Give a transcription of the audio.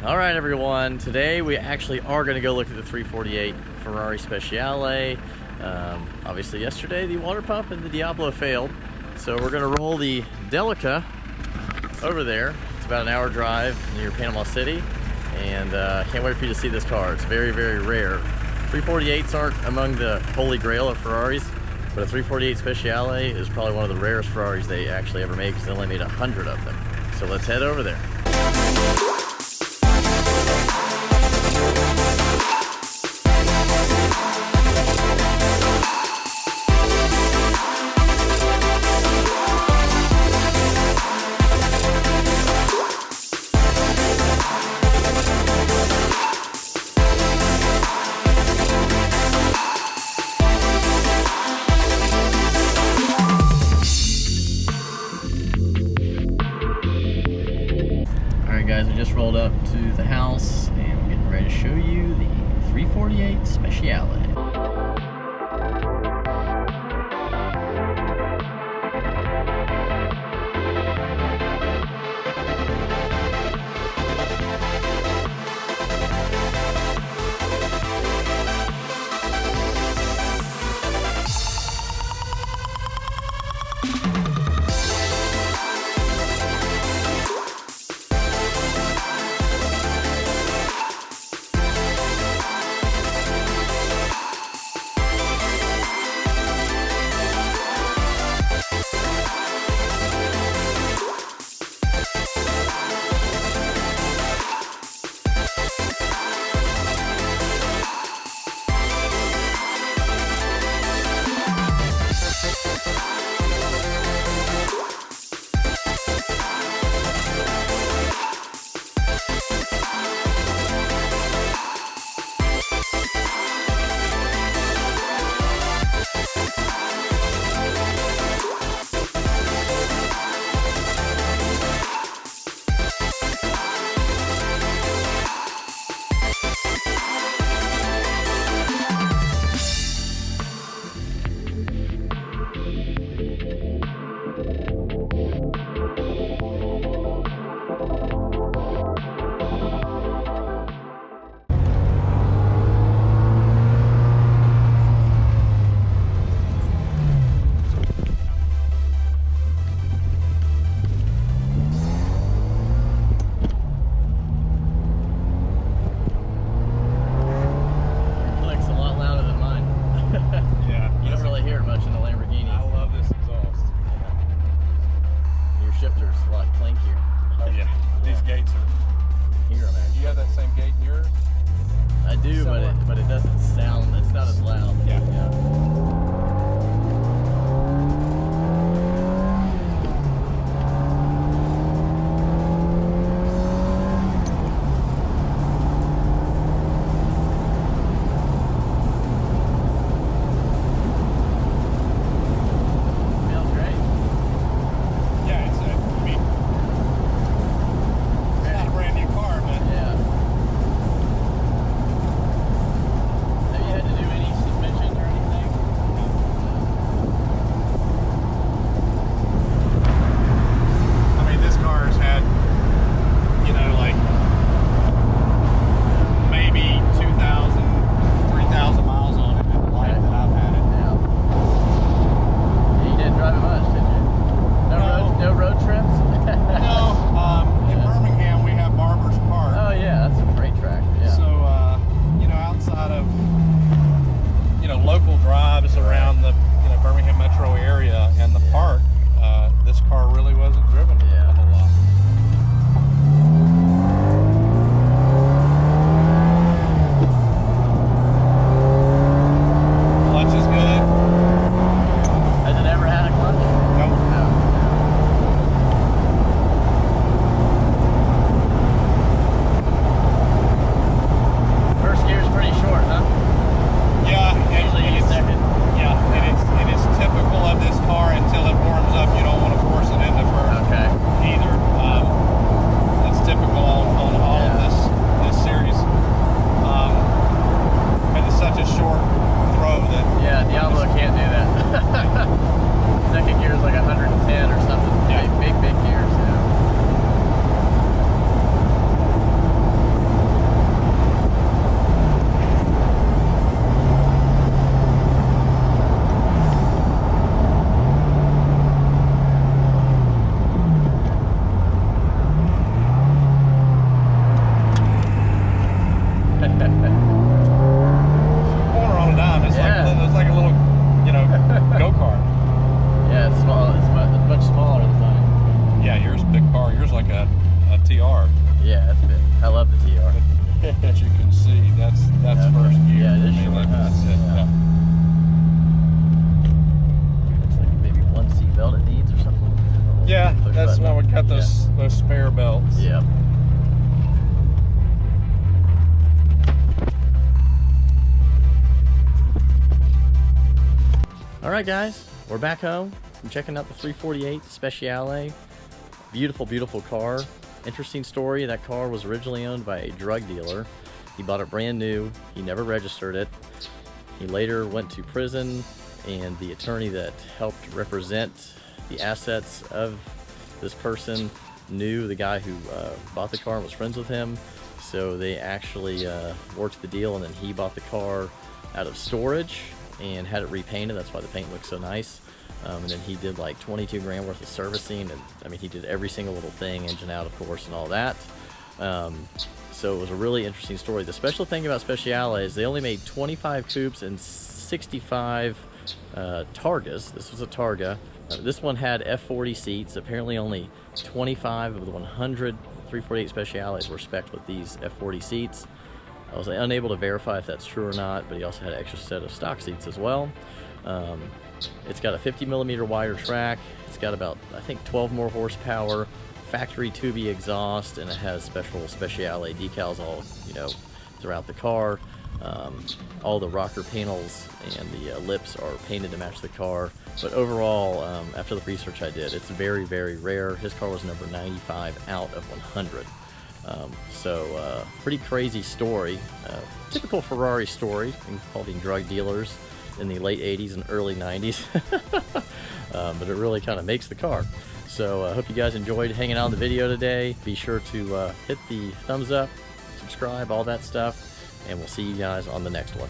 All right, everyone. Today we actually are going to go look at the 348 Ferrari Speciale. Obviously, yesterday the water pump and the Diablo failed, so we're going to roll the Delica over there. It's about an hour drive near Panama City, and can't wait for you to see this car. It's very, very rare. 348s aren't among the holy grail of Ferraris, but a 348 Speciale is probably one of the rarest Ferraris they actually ever made because they only made 100 of them. So let's head over there. Guys, we just rolled up to the house and we're getting ready to show you the 348 Speciale. But it doesn't sound, it's not as loud. Yeah. I love the TR. But you can see that's Yeah. first gear. Yeah, it is I mean, short, like huh? I said, Yeah. Looks like maybe one seat belt it needs or something. Yeah, Push that's button why up. we cut those spare belts. Yeah. All right, guys, we're back home. I'm checking out the 348 Speciale. Beautiful, beautiful car. Interesting story. That car was originally owned by a drug dealer. He bought it brand new. He never registered it. He later went to prison, and the attorney that helped represent the assets of this person knew the guy who bought the car and was friends with him. So they actually worked the deal, and then he bought the car out of storage and had it repainted. That's why the paint looks so nice. And then he did like 22 grand worth of servicing, and I mean, he did every single little thing, engine out, of course, and all that. So it was a really interesting story. The special thing about Speciale is they only made 25 Coupes and 65 Targas. This was a Targa. This one had F40 seats. Apparently only 25 of the 100 348 Speciales were spec'd with these F40 seats. I was unable to verify if that's true or not, but he also had an extra set of stock seats as well. It's got a 50mm wider track. It's got about, I think, 12 more horsepower, factory Tubi exhaust, and it has special Speciale decals all, throughout the car. All the rocker panels and the lips are painted to match the car. But overall, after the research I did, it's very, very rare. His car was number 95 out of 100. Pretty crazy story. Typical Ferrari story involving drug dealers in the late 80s and early 90s. But it really kind of makes the car. So I hope you guys enjoyed hanging out in the video today. Be sure to hit the thumbs up, subscribe, all that stuff, and we'll see you guys on the next one.